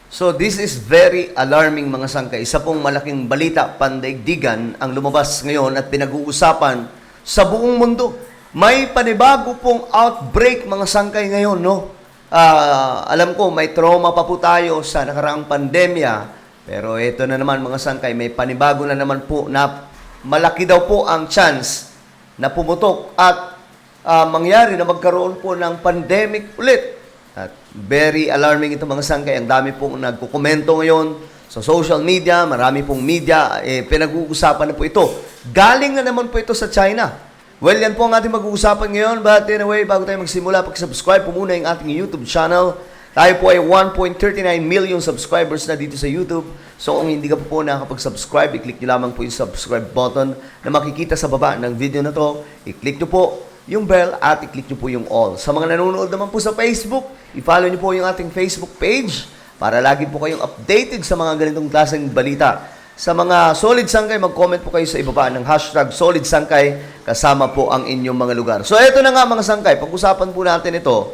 So this is very alarming mga sangkay. Isa pong malaking balita, pandaigdigan ang lumabas ngayon at pinag-uusapan sa buong mundo. May panibago pong outbreak mga sangkay ngayon, no? Alam ko may trauma pa po tayo sa nakaraang pandemya, pero ito na naman mga sangkay, may panibago na naman po na malaki daw po ang chance na pumutok at mangyari na magkaroon po ng pandemic ulit. At very alarming ito mga sangkay. Ang dami pong nagkukomento ngayon sa social media, marami pong media, pinag-uusapan na po ito. Galing na naman po ito sa China. Well, yan po ang ating mag-uusapan ngayon. But anyway, bago tayo magsimula, pag-subscribe po muna yung ating YouTube channel. Tayo po ay 1.39 million subscribers na dito sa YouTube. So kung hindi ka po nakakapag-subscribe, i-click nyo lamang po yung subscribe button na makikita sa baba ng video na to. I-click nyo po yung bell at i-click nyo po yung all. Sa mga nanonood naman po sa Facebook, i-follow nyo po yung ating Facebook page para lagi po kayong updated sa mga ganitong klaseng balita. Sa mga Solid Sangkay, mag-comment po kayo sa ibaba ng hashtag Solid Sangkay kasama po ang inyong mga lugar. So ito na nga mga sangkay, pag-usapan po natin ito.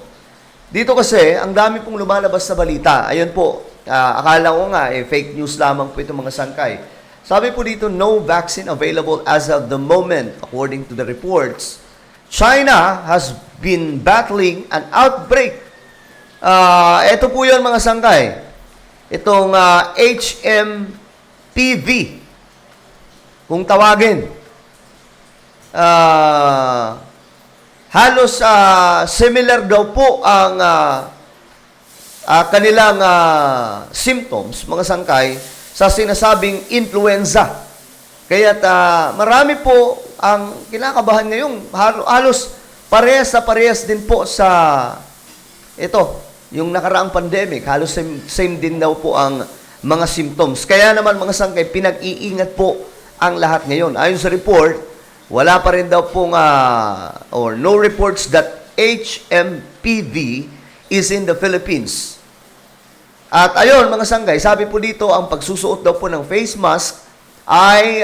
Dito kasi, ang dami pong lumalabas sa balita. Ayun po, akala ko nga, fake news lamang po ito mga sangkay. Sabi po dito, no vaccine available as of the moment, according to the reports. China has been battling an outbreak. Ito po yun mga sangkay. Itong HMPV. Kung tawagin. Halos similar daw po ang kanilang symptoms, mga sangkay, sa sinasabing influenza. Kaya't marami po ang kinakabahan ngayon. Halos parehas din po sa ito, yung nakaraang pandemic. Halos same din daw po ang mga symptoms. Kaya naman mga sangkay, pinag-iingat po ang lahat ngayon. Ayon sa report, wala pa rin daw pong or no reports that HMPV is in the Philippines. At ayon mga sangkay, sabi po dito, ang pagsusuot daw po ng face mask ay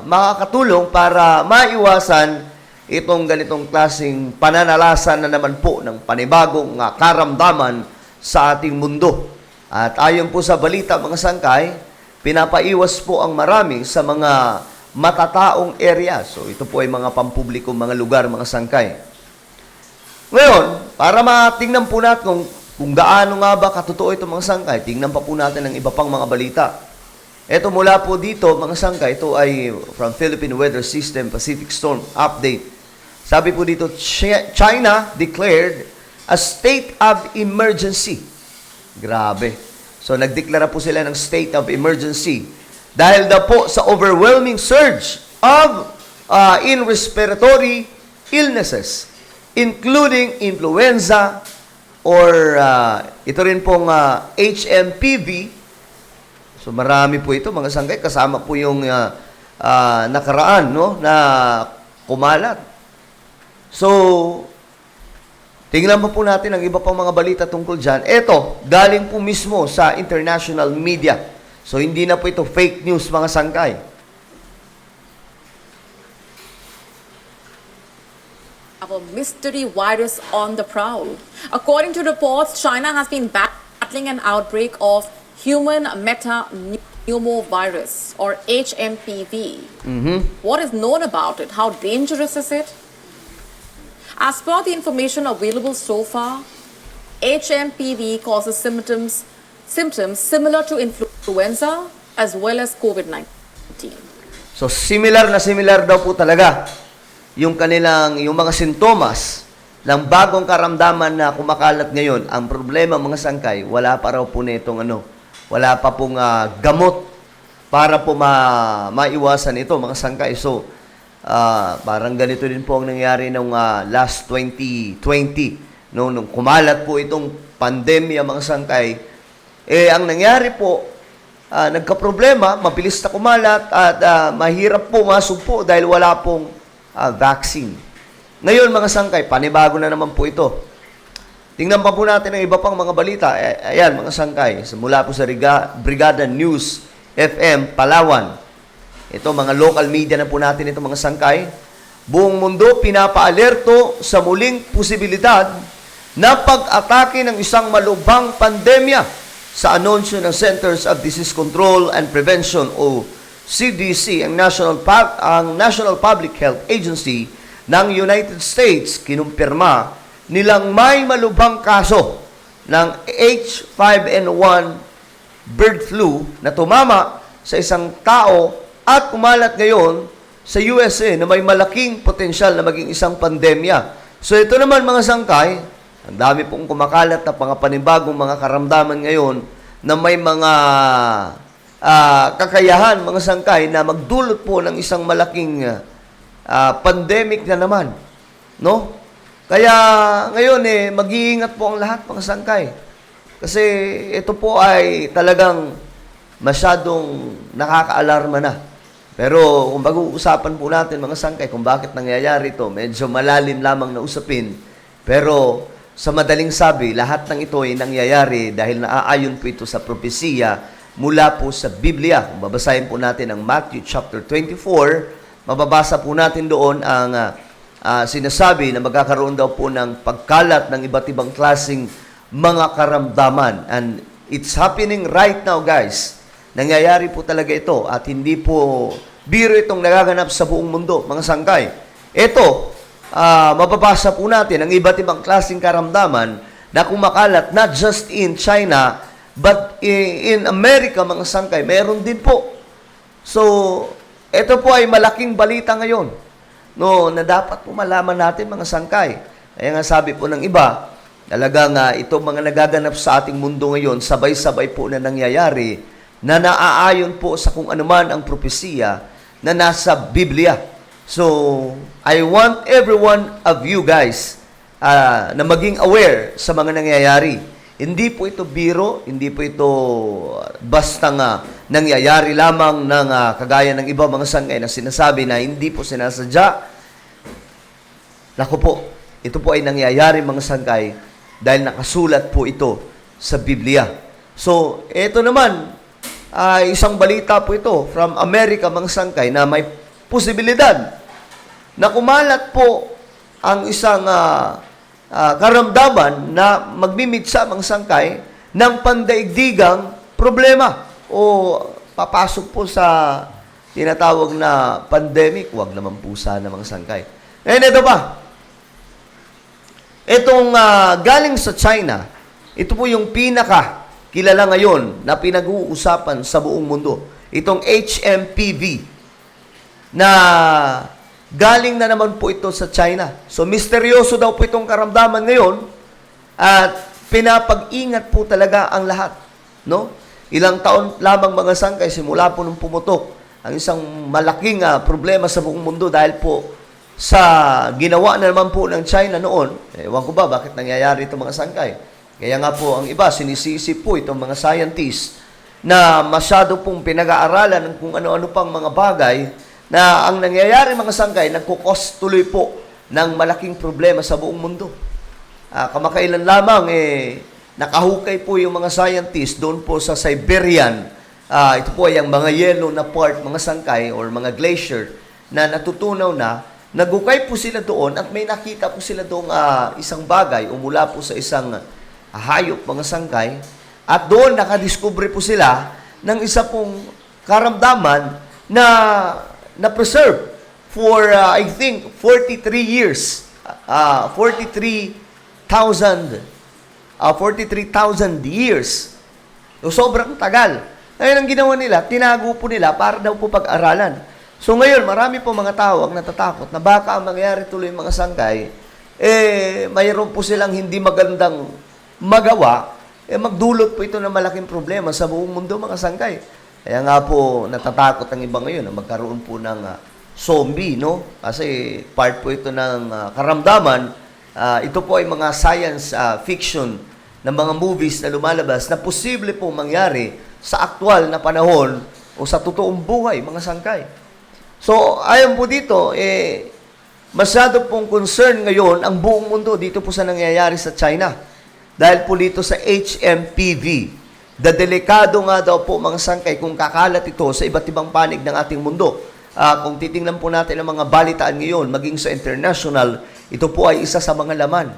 makakatulong para maiwasan itong ganitong klaseng pananalasan na naman po ng panibagong karamdaman sa ating mundo. At ayon po sa balita mga sangkay, pinapaiwas po ang marami sa mga matataong area. So ito po ay mga pampublikong mga lugar mga sangkay. Ngayon, para matingnan po natin kung gaano nga ba katotoo ito mga sangkay, tingnan pa po natin ang iba pang mga balita. Ito mula po dito, mga sangkay, ito ay from Philippine Weather System Pacific Storm Update. Sabi po dito, China declared a state of emergency. Grabe. So, nagdeklara po sila ng state of emergency dahil daw po sa overwhelming surge of in respiratory illnesses, including influenza or ito rin pong HMPV. So marami po ito mga sangkay, kasama po yung nakaraan, no, na kumalat. So tingnan po natin ang iba pang mga balita tungkol dyan. Ito, galing po mismo sa international media. So hindi na po ito fake news mga sangkay. A mystery virus on the prowl. According to reports, China has been battling an outbreak of human metapneumovirus or HMPV. What is known about it? How dangerous is it? As per the information available so far, HMPV causes symptoms similar to influenza as well as COVID-19. So similar daw po talaga yung mga sintomas ng bagong karamdaman na kumakalat ngayon. Ang problema mga sangkay, wala pa raw po nitong wala pa pong gamot para po maiwasan ito mga sangkay. So parang ganito din po ang nangyari nung last 2020, no, nung kumalat po itong pandemya mga sangkay. Ang nangyari po, nagka-problema, mabilis na kumalat at mahirap po masugpo dahil wala pong vaccine. Ngayon mga sangkay, panibago na naman po ito. Tingnan pa po natin ang iba pang mga balita. Ayan mga sangkay, mula po sa Brigada News FM, Palawan. Ito, mga local media na po natin ito mga sangkay. Buong mundo pinapaalerto sa muling posibilidad na pag-atake ng isang malubhang pandemya sa anunsyo ng Centers of Disease Control and Prevention o CDC, ang National Public Health Agency ng United States, kinumpirma nilang may malubhang kaso ng H5N1 bird flu na tumama sa isang tao at kumalat ngayon sa USA na may malaking potensyal na maging isang pandemya. So ito naman mga sangkay, ang dami pong kumakalat na mga panibagong mga karamdaman ngayon na may mga kakayahan, mga sangkay, na magdulot po ng isang malaking pandemic na naman. No? Kaya ngayon mag-iingat po ang lahat mga sangkay. Kasi ito po ay talagang masyadong nakaka-alarma na. Pero kung pag-uusapan po natin mga sangkay kung bakit nangyayari ito, medyo malalim lamang na usapin. Pero sa madaling sabi, lahat ng ito ay nangyayari dahil naaayon po ito sa propesiya mula po sa Biblia. Kung babasahin po natin ang Matthew chapter 24, mababasa po natin doon ang sinasabi na magkakaroon daw po ng pagkalat ng iba't ibang klaseng mga karamdaman. And it's happening right now, guys. Nangyayari po talaga ito at hindi po biro itong nagaganap sa buong mundo, mga sangkay. Ito, mababasa po natin ang iba't ibang klaseng karamdaman na kumakalat not just in China, but in America, mga sangkay, meron din po. So, ito po ay malaking balita ngayon. No, na dapat po malaman natin mga sangkay. Kaya nga sabi po ng iba, talagang itong mga nagaganap sa ating mundo ngayon, sabay-sabay po na nangyayari, na naaayon po sa kung anuman ang propesiya na nasa Biblia. So, I want every one of you guys na maging aware sa mga nangyayari. Hindi po ito biro, hindi po ito basta nangyayari lamang ng kagaya ng iba mga sangkay na sinasabi na hindi po sinasadya. Naku po, ito po ay nangyayari mga sangkay dahil nakasulat po ito sa Biblia. So, ito naman, isang balita po ito from America mga sangkay na may posibilidad na kumalat po ang isang karamdaman na magmimitsa mga sangkay ng pandaigdigang problema o papasok po sa tinatawag na pandemic. Huwag naman po sana mga sangkay. Ngayon, ito pa. Itong galing sa China, ito po yung kilala ngayon na pinag-uusapan sa buong mundo. Itong HMPV na galing na naman po ito sa China. So, misteryoso daw po itong karamdaman ngayon at pinapag-ingat po talaga ang lahat. No? Ilang taon lamang mga sangkay simula po nung pumutok ang isang malaking problema sa buong mundo dahil po sa ginawa na naman po ng China noon. Ewan ko ba bakit nangyayari itong mga sangkay. Kaya nga po ang iba, sinisisi po itong mga scientists na masyado pong pinag-aaralan ng kung ano-ano pang mga bagay na ang nangyayari mga sangkay, nagkukos tuloy po ng malaking problema sa buong mundo. Kamakailan lamang, nakahukay po yung mga scientists doon po sa Siberian. Ito po ay ang mga yellow na part, mga sangkay or mga glacier na natutunaw na, nagukay po sila doon at may nakita po sila doon isang bagay o mula po sa isang hayop, mga sangkay. At doon nakadiscover po sila ng isa pong karamdaman na preserve for, I think, 43 years. 43,000 years. So, sobrang tagal. Ngayon, ang ginawa nila, tinago po nila para daw po pag-aralan. So, ngayon, marami po mga tao ang natatakot na baka ang mangyari tuloy mga sangkay, mayroon po silang hindi magandang magawa, magdulot po ito ng malaking problema sa buong mundo mga sangkay. Kaya nga po, natatakot ang iba ngayon na magkaroon po ng zombie, no? Kasi part po ito ng karamdaman. Ito po ay mga science fiction na mga movies na lumalabas na posible po mangyari sa aktual na panahon o sa totoong buhay, mga sangkay. So, ayon po dito, masyado pong concern ngayon ang buong mundo dito po sa nangyayari sa China. Dahil po dito sa HMPV. Delikado nga daw po mga sangkay kung kakalat ito sa iba't ibang panig ng ating mundo. Kung titingnan po natin ang mga balitaan ngayon, maging sa international, ito po ay isa sa mga laman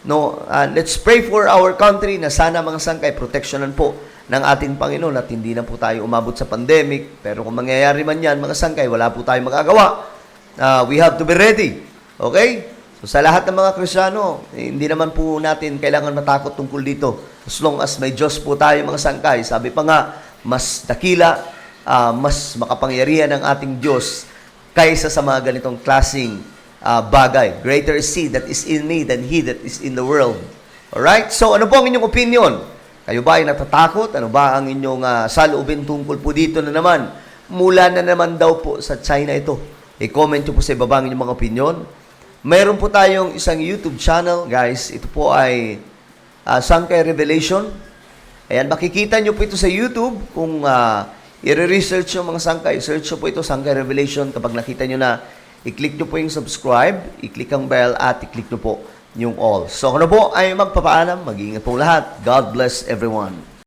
No, let's pray for our country na sana mga sangkay, proteksyonan po ng ating Panginoon at hindi na po tayo umabot sa pandemic. Pero kung mangyayari man yan, mga sangkay, wala po tayong magagawa. We have to be ready. Okay? So sa lahat ng mga Kristiyano, hindi naman po natin kailangan matakot tungkol dito. As long as may Diyos po tayo mga sangkay. Sabi pa nga, mas dakila, mas makapangyarihan ang ating Diyos kaysa sa mga ganitong klaseng bagay. Greater is He that is in me than he that is in the world. Alright? So, ano po ang inyong opinion? Kayo ba ay natatakot? Ano ba ang inyong saloobin tungkol po dito na naman? Mula na naman daw po sa China ito. I-comment nyo po sa ibaba ang inyong mga opinion. Mayroon po tayong isang YouTube channel, guys. Ito po ay Sangkay Revelation. Ayan, makikita nyo po ito sa YouTube. Kung i-research nyo mga sangkay, search nyo po ito, Sangkay Revelation. Kapag nakita nyo na, i-click nyo po yung subscribe, i-click ang bell, at i-click nyo po yung all. So, ano po ay magpapaalam, mag-iingat po lahat. God bless everyone.